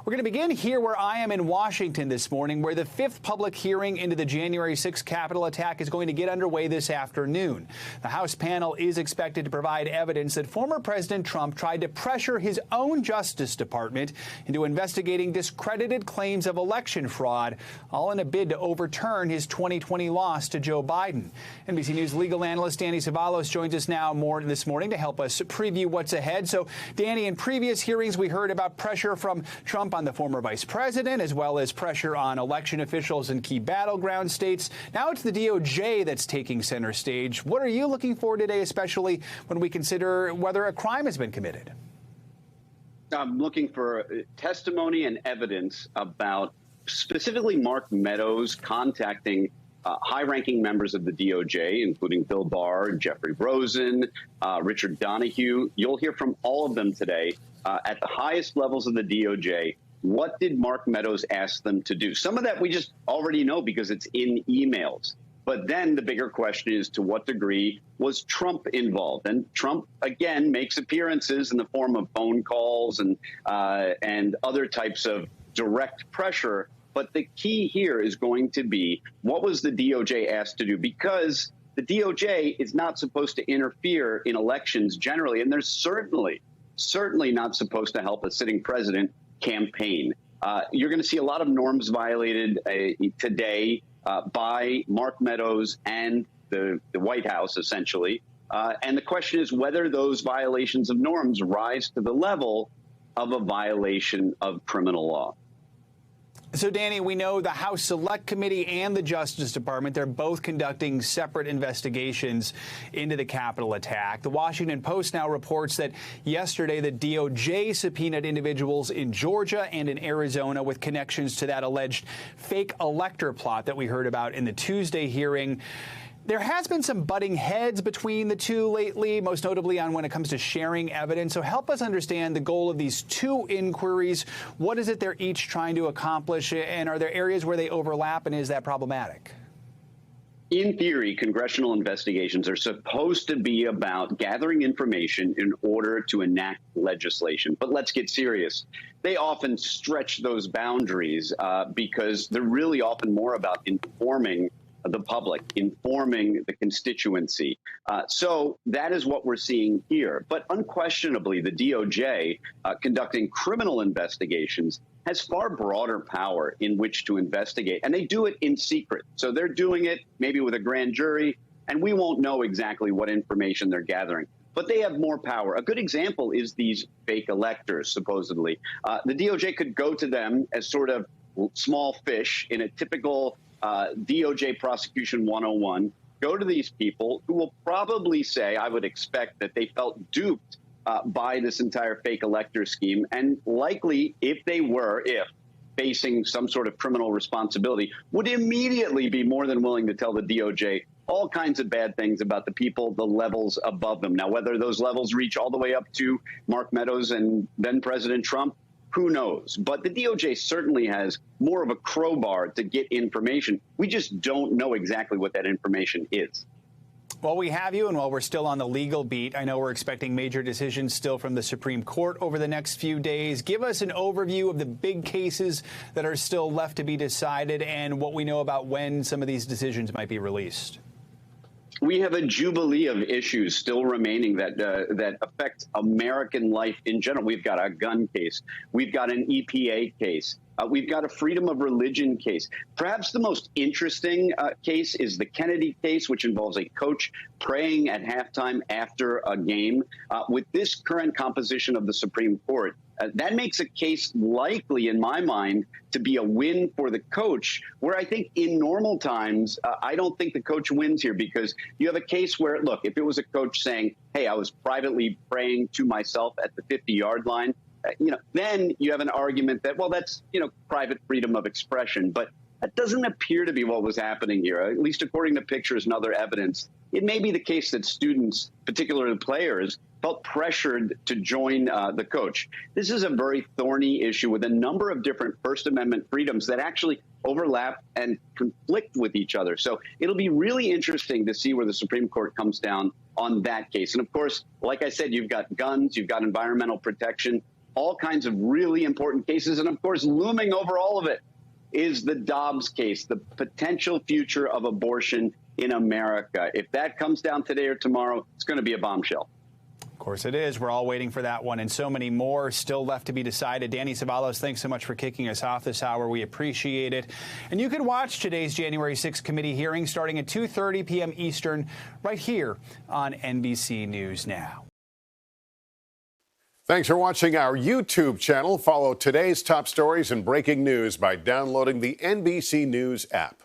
We're going to begin here where I am in Washington this morning, where the fifth public hearing into the January 6th Capitol attack is going to get underway this afternoon. The House panel is expected to provide evidence that former President Trump tried to pressure his own Justice Department into investigating discredited claims of election fraud, all in a bid to overturn his 2020 loss to Joe Biden. NBC News legal analyst Danny Cevallos joins us now more this morning to help us preview what's ahead. So, Danny, in previous hearings, we heard about pressure from Trump on the former vice president, as well as pressure on election officials in key battleground states. Now it's the DOJ that's taking center stage. What are you looking for today, especially when we consider whether a crime has been committed? I'm looking for testimony and evidence about specifically Mark Meadows contacting high-ranking members of the DOJ, including Bill Barr, Jeffrey Rosen, Richard Donahue. You'll hear from all of them today at the highest levels of the DOJ. What did Mark Meadows ask them to do? Some of that we just already know because it's in emails. But then the bigger question is, to what degree was Trump involved? And Trump, again, makes appearances in the form of phone calls and other types of direct pressure. But the key here is going to be, what was the DOJ asked to do? Because the DOJ is not supposed to interfere in elections generally, and they're certainly not supposed to help a sitting president campaign. You're going to see a lot of norms violated today by Mark Meadows and the White House, essentially. And the question is whether those violations of norms rise to the level of a violation of criminal law. So, Danny, we know the House Select Committee and the Justice Department, they're both conducting separate investigations into the Capitol attack. The Washington Post now reports that yesterday the DOJ subpoenaed individuals in Georgia and in Arizona with connections to that alleged fake elector plot that we heard about in the Tuesday hearing. There has been some butting heads between the two lately, most notably on when it comes to sharing evidence. So help us understand the goal of these two inquiries. What is it they're each trying to accomplish? And are there areas where they overlap? And is that problematic? In theory, congressional investigations are supposed to be about gathering information in order to enact legislation. But let's get serious. They often stretch those boundaries because they're really often more about informing the public, informing the constituency. So that is what we're seeing here. But unquestionably, the DOJ conducting criminal investigations has far broader power in which to investigate. And they do it in secret. So they're doing it maybe with a grand jury, and we won't know exactly what information they're gathering. But they have more power. A good example is these fake electors, supposedly. The DOJ could go to them as sort of small fish in a typical DOJ prosecution 101, go to these people who will probably say, I would expect, that they felt duped by this entire fake elector scheme. And likely, if facing some sort of criminal responsibility, would immediately be more than willing to tell the DOJ all kinds of bad things about the people, the levels above them. Now, whether those levels reach all the way up to Mark Meadows and then President Trump, who knows? But the DOJ certainly has more of a crowbar to get information. We just don't know exactly what that information is. Well, we have you, and while we're still on the legal beat, I know we're expecting major decisions still from the Supreme Court over the next few days. Give us an overview of the big cases that are still left to be decided and what we know about when some of these decisions might be released. We have a jubilee of issues still remaining that affect American life in general. We've got a gun case. We've got an EPA case. We've got a freedom of religion case. Perhaps the most interesting case is the Kennedy case, which involves a coach praying at halftime after a game. With this current composition of the Supreme Court, that makes a case likely, in my mind, to be a win for the coach, where I think in normal times, I don't think the coach wins here, because you have a case where, look, if it was a coach saying, hey, I was privately praying to myself at the 50-yard line, then you have an argument that, well, that's, private freedom of expression. But that doesn't appear to be what was happening here, at least according to pictures and other evidence. It may be the case that students, particularly players, felt pressured to join the coach. This is a very thorny issue with a number of different First Amendment freedoms that actually overlap and conflict with each other. So it'll be really interesting to see where the Supreme Court comes down on that case. And of course, like I said, you've got guns, you've got environmental protection. all kinds of really important cases. And of course, looming over all of it is the Dobbs case, the potential future of abortion in America. If that comes down today or tomorrow, it's going to be a bombshell. Of course it is. We're all waiting for that one, and so many more still left to be decided. Danny Cevallos, thanks so much for kicking us off this hour. We appreciate it. And you can watch today's January 6th committee hearing starting at 2:30 p.m. Eastern right here on NBC News Now. Thanks for watching our YouTube channel. Follow today's top stories and breaking news by downloading the NBC News app.